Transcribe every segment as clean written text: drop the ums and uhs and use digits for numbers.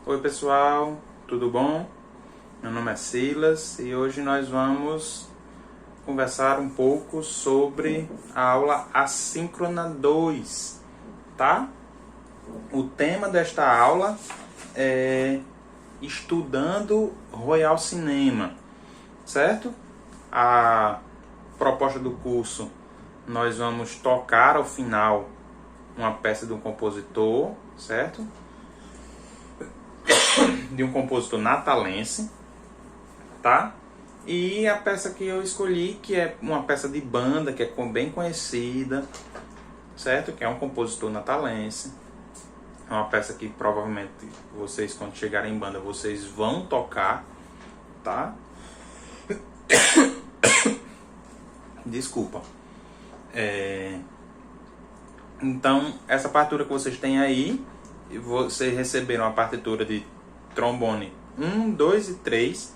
Oi pessoal, tudo bom? Meu nome é Silas e hoje nós vamos conversar um pouco sobre a aula Assíncrona 2, tá? O tema desta aula é Estudando Royal Cinema, certo? A proposta do curso, nós vamos tocar ao final uma peça de um compositor, certo? De um compositor natalense, tá? E a peça que eu escolhi, que é uma peça de banda, que é bem conhecida, certo? Que é um compositor natalense. É uma peça que provavelmente vocês, quando chegarem em banda, vocês vão tocar, tá? Desculpa. Então, essa partitura que vocês têm aí, vocês receberam a partitura de trombone 1, 2 e 3,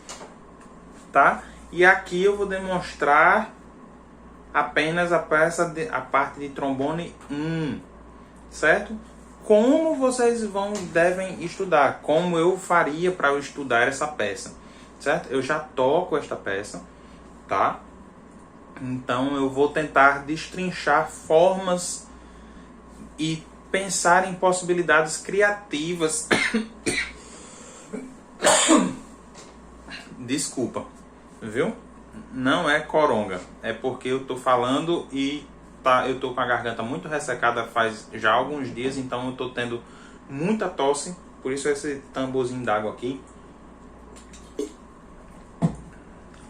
tá? E aqui eu vou demonstrar apenas a parte de trombone 1, certo? Como vocês devem estudar, como eu faria para eu estudar essa peça, certo? Eu já toco esta peça, tá? Então eu vou tentar destrinchar formas e pensar em possibilidades criativas. Desculpa, viu? Não é coronga, é porque eu tô falando e eu tô com a garganta muito ressecada faz já alguns dias, então eu tô tendo muita tosse, por isso esse tamborzinho d'água aqui,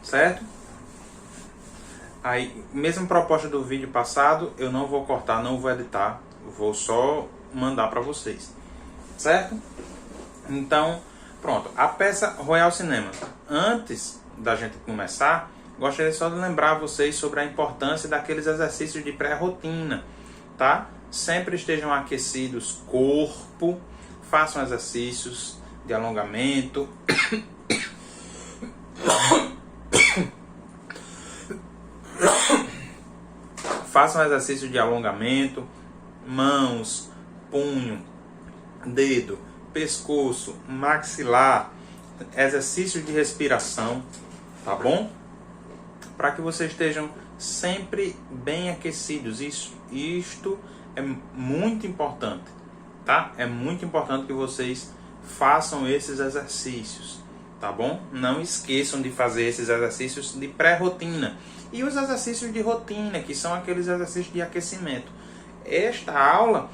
certo? Aí, mesma proposta do vídeo passado, eu não vou cortar, não vou editar, vou só mandar para vocês, certo? Então, pronto, a peça Royal Cinema. Antes da gente começar, gostaria só de lembrar vocês sobre a importância daqueles exercícios de pré-rotina, tá? Sempre estejam aquecidos corpo, façam exercícios de alongamento. Façam exercício de alongamento, mãos, punho, dedo, pescoço, maxilar, exercício de respiração, tá bom? Para que vocês estejam sempre bem aquecidos. Isto é muito importante, tá? É muito importante que vocês façam esses exercícios, tá bom? Não esqueçam de fazer esses exercícios de pré-rotina e os exercícios de rotina, que são aqueles exercícios de aquecimento. Esta aula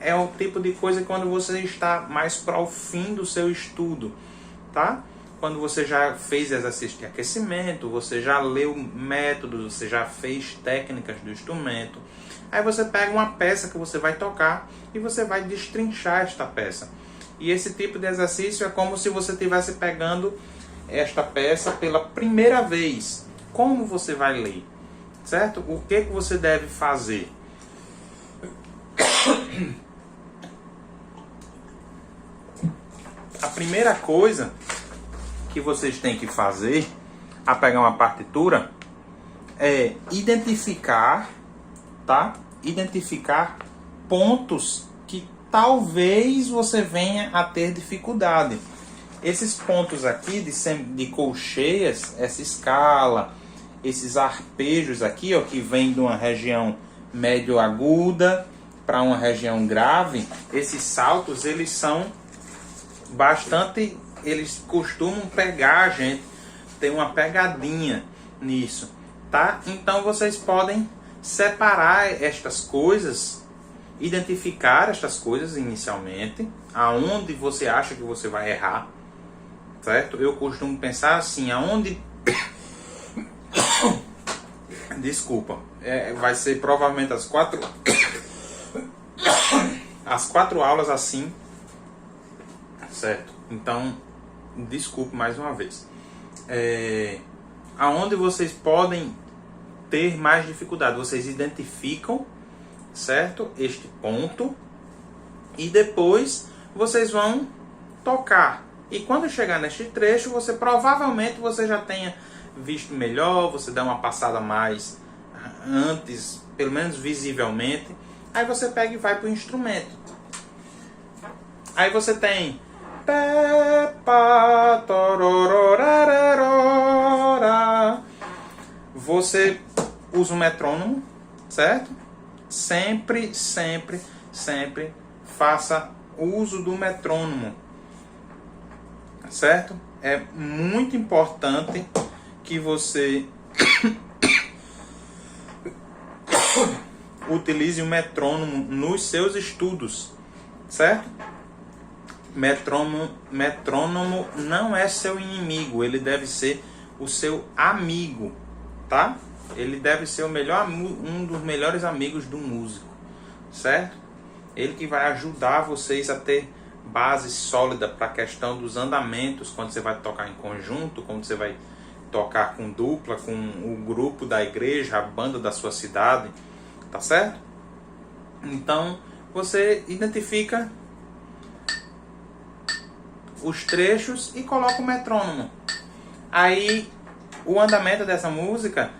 é o tipo de coisa quando você está mais para o fim do seu estudo, tá? Quando você já fez exercício de aquecimento, você já leu métodos, você já fez técnicas do instrumento. Aí você pega uma peça que você vai tocar e você vai destrinchar esta peça. E esse tipo de exercício é como se você estivesse pegando esta peça pela primeira vez. Como você vai ler, certo? O que você deve fazer? A primeira coisa que vocês têm que fazer a pegar uma partitura é identificar, tá? Identificar pontos que talvez você venha a ter dificuldade. Esses pontos aqui de colcheias, essa escala, esses arpejos aqui, ó, que vem de uma região médio aguda para uma região grave, esses saltos, eles são bastante, eles costumam pegar a gente, tem uma pegadinha nisso, tá? Então vocês podem separar estas coisas, identificar estas coisas inicialmente, aonde você acha que você vai errar, certo? Eu costumo pensar assim, aonde... Desculpa, vai ser provavelmente as quatro aulas assim, certo? Então, desculpe mais uma vez. Aonde vocês podem ter mais dificuldade, vocês identificam, certo? Este ponto e depois vocês vão tocar. E quando chegar neste trecho, provavelmente você já tenha visto melhor, você dá uma passada mais antes, pelo menos visivelmente. Aí você pega e vai para o instrumento. Aí você tem Peppa, torororararora. Você usa um metrônomo, certo? Sempre, sempre, sempre faça uso do metrônomo, certo? É muito importante que você utilize o metrônomo nos seus estudos, certo? Metrônomo não é seu inimigo, ele deve ser o seu amigo, tá? Ele deve ser um dos melhores amigos do músico, certo? Ele que vai ajudar vocês a ter base sólida para a questão dos andamentos, quando você vai tocar em conjunto, quando você vai tocar com dupla, com o grupo da igreja, a banda da sua cidade, tá certo? Então, você identifica os trechos e coloca o metrônomo. Aí, o andamento dessa música...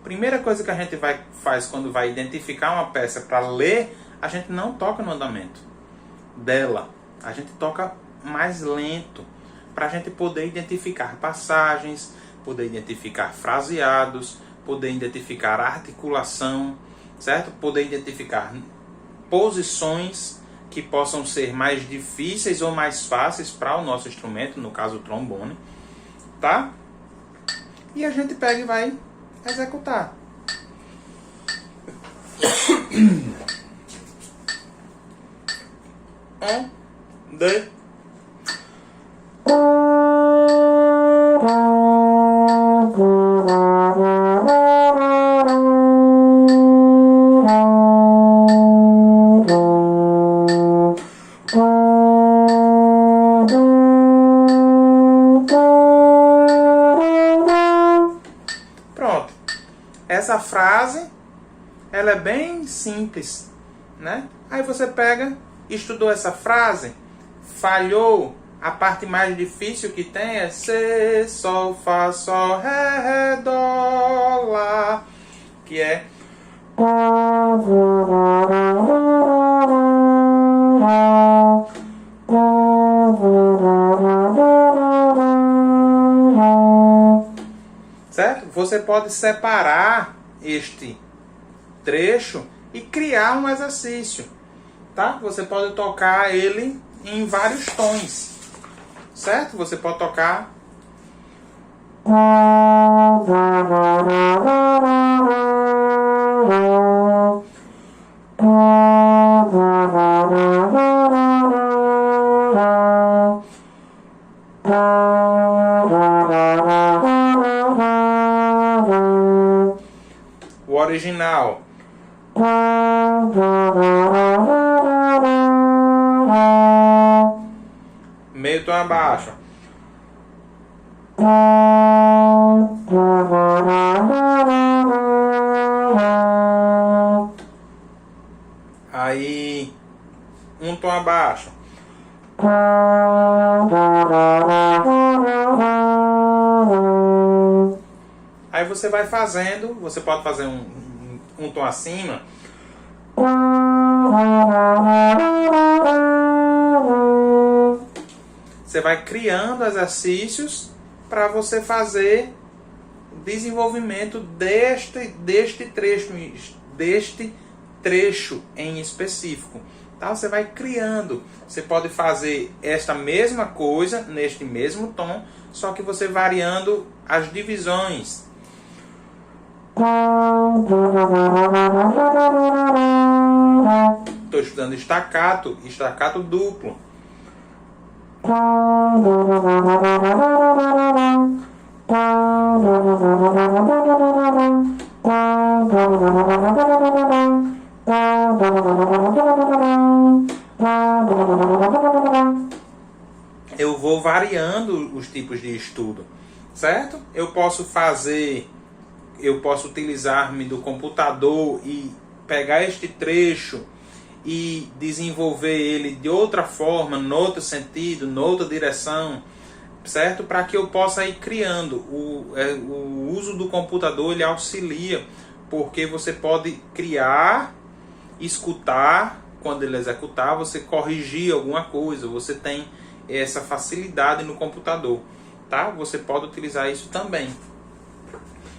Primeira coisa que a gente faz quando vai identificar uma peça para ler, a gente não toca no andamento dela. A gente toca mais lento, para a gente poder identificar passagens, poder identificar fraseados, poder identificar articulação, certo? Poder identificar posições que possam ser mais difíceis ou mais fáceis para o nosso instrumento, no caso o trombone, tá? E a gente pega e vai executar. Pronto. Essa frase, ela é bem simples, né? Aí você pega, estudou essa frase, falhou, a parte mais difícil que tem é C, Sol, Fá, Sol, Ré, Dó, Lá, que é certo? Você pode separar este trecho e criar um exercício, tá? Você pode tocar ele em vários tons, certo? Você pode tocar o original. Meio tom abaixo. Aí um tom abaixo. Aí você vai fazendo, você pode fazer um tom acima. Você vai criando exercícios para você fazer desenvolvimento deste trecho em específico. Tá? Você vai criando. Você pode fazer esta mesma coisa neste mesmo tom, só que você variando as divisões. Estou estudando staccato duplo. Eu vou variando os tipos de estudo, certo? Eu posso utilizar-me do computador e pegar este trecho e desenvolver ele de outra forma, em outro sentido, em outra direção, certo? Para que eu possa ir criando. O uso do computador, ele auxilia, porque você pode criar, escutar quando ele executar, você corrigir alguma coisa, você tem essa facilidade no computador, tá? Você pode utilizar isso também,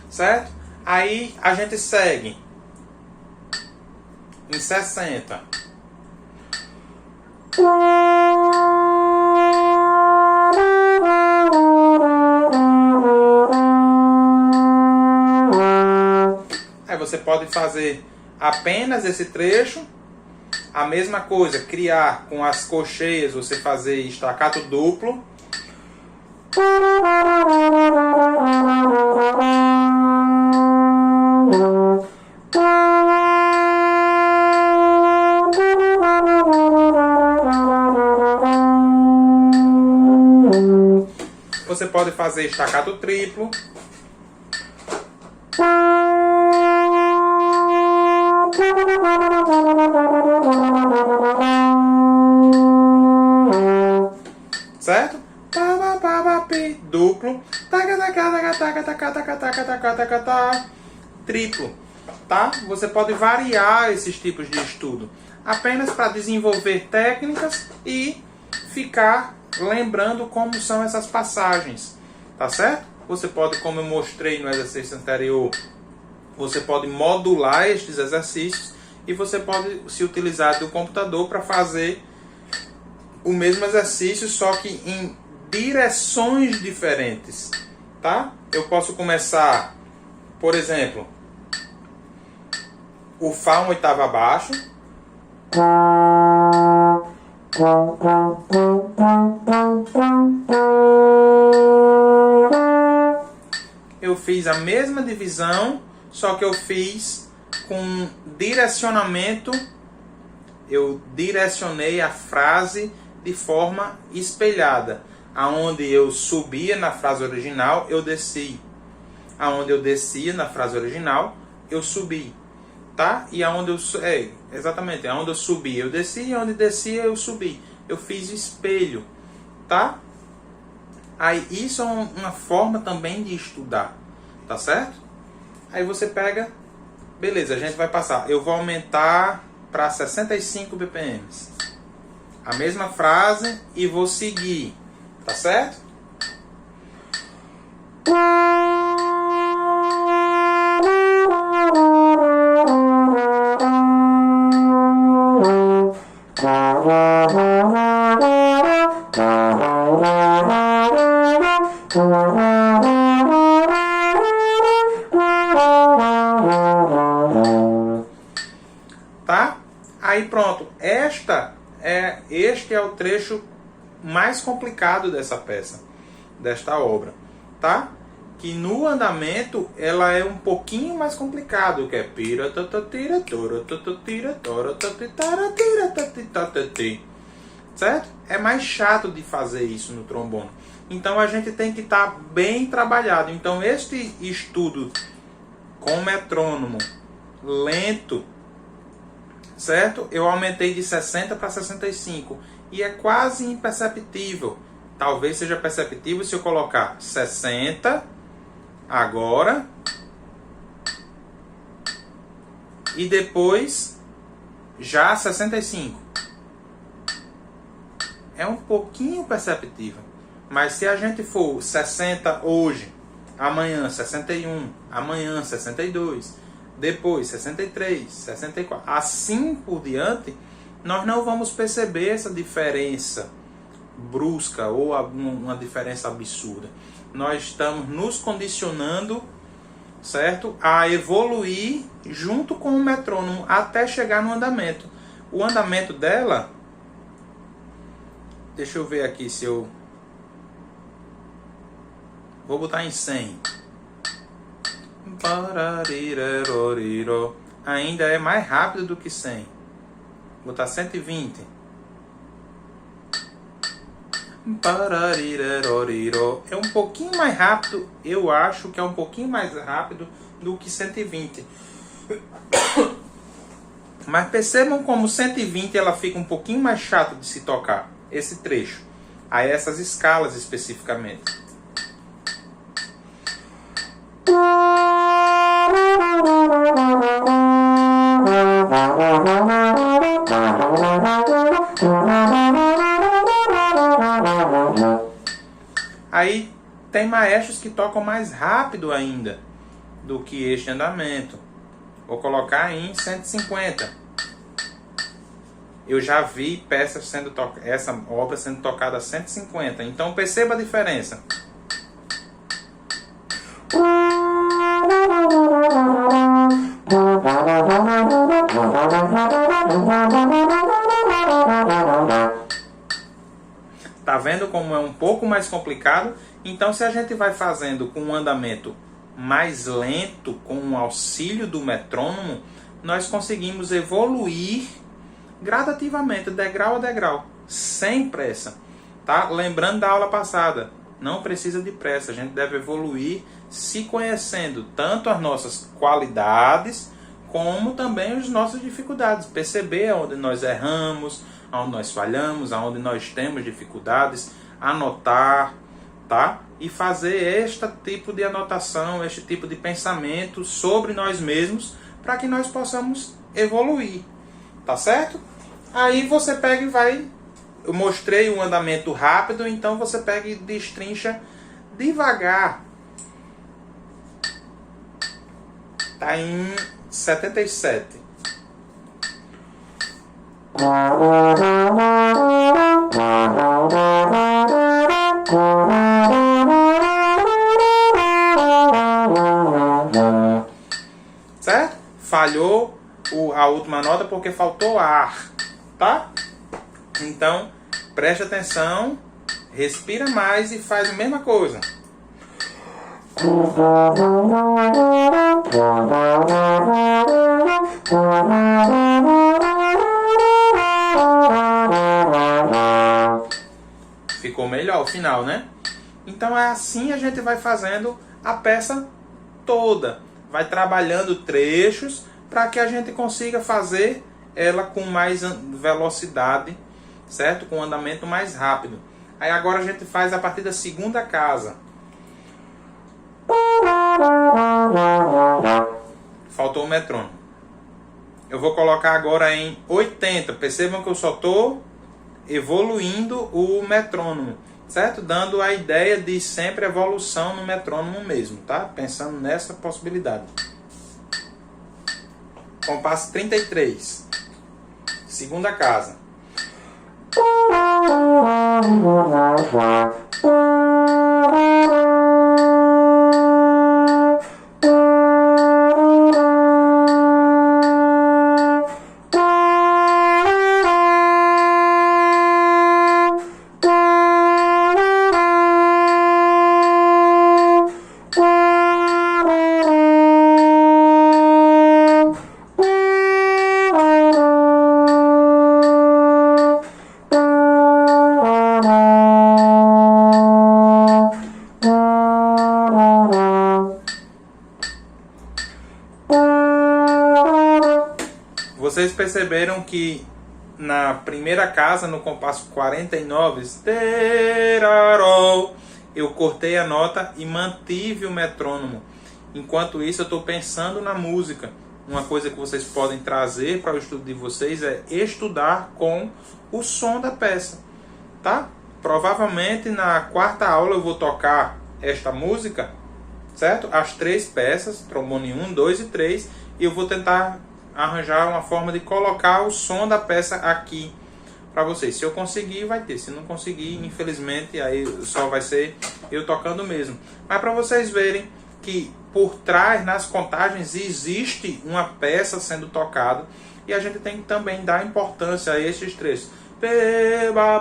certo? Aí a gente segue em 60. Aí você pode fazer apenas esse trecho. A mesma coisa, criar com as colcheias, você fazer estacato duplo. Você pode fazer estacato triplo. Certo? Duplo. Triplo. Tá? Você pode variar esses tipos de estudo apenas para desenvolver técnicas e ficar lembrando como são essas passagens. Tá certo? Você pode, como eu mostrei no exercício anterior, você pode modular estes exercícios e você pode se utilizar do computador para fazer o mesmo exercício, só que em direções diferentes, tá? Eu posso começar, por exemplo, o Fá uma oitava abaixo. Eu fiz a mesma divisão, só que eu fiz com direcionamento. Eu direcionei a frase de forma espelhada. Aonde eu subia na frase original, eu desci. Aonde eu descia na frase original, eu subi. Tá? E aonde eu exatamente, aonde eu subi, eu desci, e aonde descia, eu subi. Eu fiz espelho, tá? Aí isso é uma forma também de estudar, tá certo? Aí você pega, beleza, a gente vai passar. Eu vou aumentar para 65 BPM. A mesma frase e vou seguir, tá certo? Tá? Aí pronto. Este é o trecho mais complicado dessa peça, desta obra, tá? Que no andamento ela é um pouquinho mais complicado, que é certo? É mais chato de fazer isso no trombone. Então a gente tem que estar bem trabalhado. Então este estudo com metrônomo lento, certo? Eu aumentei de 60 para 65 e é quase imperceptível. Talvez seja perceptível se eu colocar 60 agora e depois já 65. É um pouquinho perceptível. Mas se a gente for 60 hoje, amanhã 61, amanhã 62, depois 63, 64, assim por diante, nós não vamos perceber essa diferença brusca ou uma diferença absurda. Nós estamos nos condicionando, certo, a evoluir junto com o metrônomo até chegar no andamento. O andamento dela, deixa eu ver aqui se eu vou botar em 100. Ainda é mais rápido do que 100. Vou botar 120. É um pouquinho mais rápido. Eu acho que é um pouquinho mais rápido do que 120. Mas percebam como 120 ela fica um pouquinho mais chato de se tocar. Esse trecho. Aí essas escalas especificamente. Aí tem maestros que tocam mais rápido ainda do que este andamento. Vou colocar em 150. Eu já vi peças sendo essa obra sendo tocada a 150. Então perceba a diferença. Tá vendo como é um pouco mais complicado? Então, se a gente vai fazendo com um andamento mais lento, com o auxílio do metrônomo, nós conseguimos evoluir gradativamente, degrau a degrau, sem pressa. Tá? Lembrando da aula passada, não precisa de pressa, a gente deve evoluir se conhecendo tanto as nossas qualidades, como também as nossas dificuldades. Perceber onde nós erramos, onde nós falhamos, onde nós temos dificuldades, anotar, tá? E fazer este tipo de anotação, este tipo de pensamento sobre nós mesmos, para que nós possamos evoluir, tá certo? Aí você pega e vai, eu mostrei um andamento rápido, então você pega e destrincha devagar. Tá em 77. Certo? Falhou a última nota porque faltou ar, tá? Então, preste atenção, respira mais e faz a mesma coisa. Ficou melhor o final, né? Então é assim a gente vai fazendo a peça toda. Vai trabalhando trechos para que a gente consiga fazer ela com mais velocidade, certo? Com um andamento mais rápido. Aí agora a gente faz a partir da segunda casa. Faltou o metrônomo. Eu vou colocar agora em 80. Percebam que eu só estou evoluindo o metrônomo, certo? Dando a ideia de sempre evolução no metrônomo mesmo, tá? Pensando nessa possibilidade. Compasso 33. Segunda casa. Vocês perceberam que na primeira casa, no compasso 49, eu cortei a nota e mantive o metrônomo. Enquanto isso, eu estou pensando na música. Uma coisa que vocês podem trazer para o estudo de vocês é estudar com o som da peça, tá? Provavelmente na quarta aula eu vou tocar esta música, certo? As três peças, trombone 1, 2 e 3, e eu vou tentar arranjar uma forma de colocar o som da peça aqui para vocês. Se eu conseguir, vai ter. Se não conseguir, infelizmente, aí só vai ser eu tocando mesmo. Mas para vocês verem que por trás, nas contagens, existe uma peça sendo tocada, e a gente tem que também dar importância a esses trechos.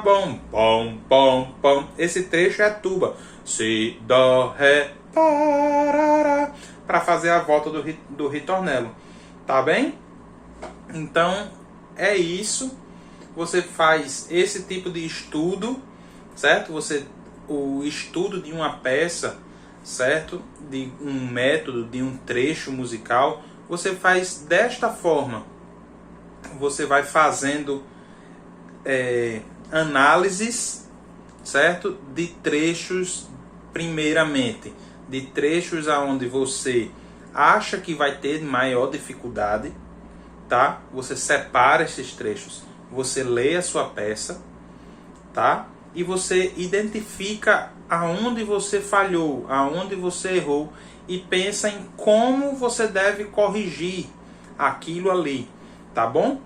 Bom, bom, bom, bom. Esse trecho é tuba. Si, dó, ré, parará, para fazer a volta do ritornelo. Tá bem? Então, é isso. Você faz esse tipo de estudo, certo? O estudo de uma peça, certo? De um método, de um trecho musical, você faz desta forma. Você vai fazendo análises, certo? De trechos, primeiramente. De trechos aonde você acha que vai ter maior dificuldade, tá? Você separa esses trechos, você lê a sua peça, tá? E você identifica aonde você falhou, aonde você errou e pensa em como você deve corrigir aquilo ali, tá bom?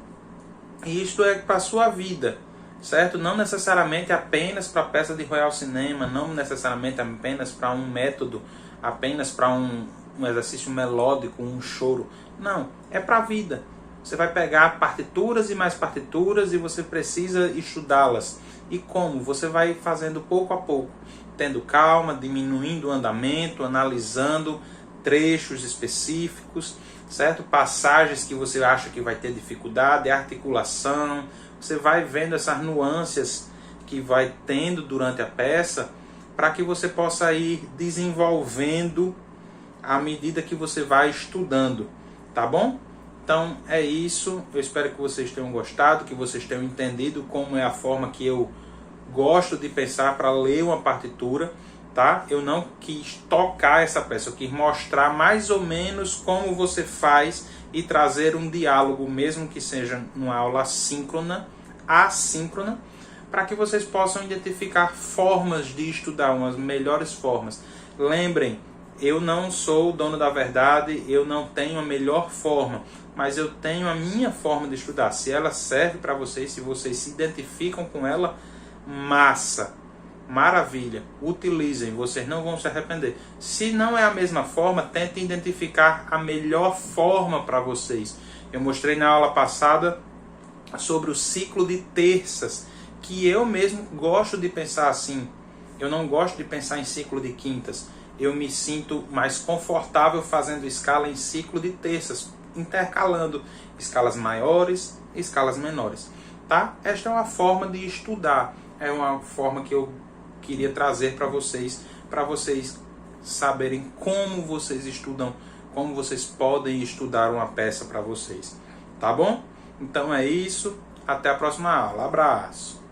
E isto é para a sua vida, certo? Não necessariamente apenas para a peça de Royal Cinema, não necessariamente apenas para um método, apenas para um exercício melódico, um choro. Não, é para a vida. Você vai pegar partituras e mais partituras e você precisa estudá-las. E como? Você vai fazendo pouco a pouco, tendo calma, diminuindo o andamento, analisando trechos específicos, certo? Passagens que você acha que vai ter dificuldade, articulação. Você vai vendo essas nuances que vai tendo durante a peça para que você possa ir desenvolvendo à medida que você vai estudando, tá bom? Então é isso, eu espero que vocês tenham gostado, que vocês tenham entendido como é a forma que eu gosto de pensar para ler uma partitura, tá? Eu não quis tocar essa peça, eu quis mostrar mais ou menos como você faz e trazer um diálogo, mesmo que seja numa aula assíncrona, para que vocês possam identificar formas de estudar, umas melhores formas. Lembrem, eu não sou o dono da verdade, eu não tenho a melhor forma, mas eu tenho a minha forma de estudar. Se ela serve para vocês, se vocês se identificam com ela, massa, maravilha, utilizem, vocês não vão se arrepender. Se não é a mesma forma, tentem identificar a melhor forma para vocês. Eu mostrei na aula passada sobre o ciclo de terças, que eu mesmo gosto de pensar assim. Eu não gosto de pensar em ciclo de quintas. Eu me sinto mais confortável fazendo escala em ciclo de terças, intercalando escalas maiores e escalas menores, tá? Esta é uma forma de estudar, é uma forma que eu queria trazer para vocês saberem como vocês estudam, como vocês podem estudar uma peça para vocês, tá bom? Então é isso, até a próxima aula, abraço!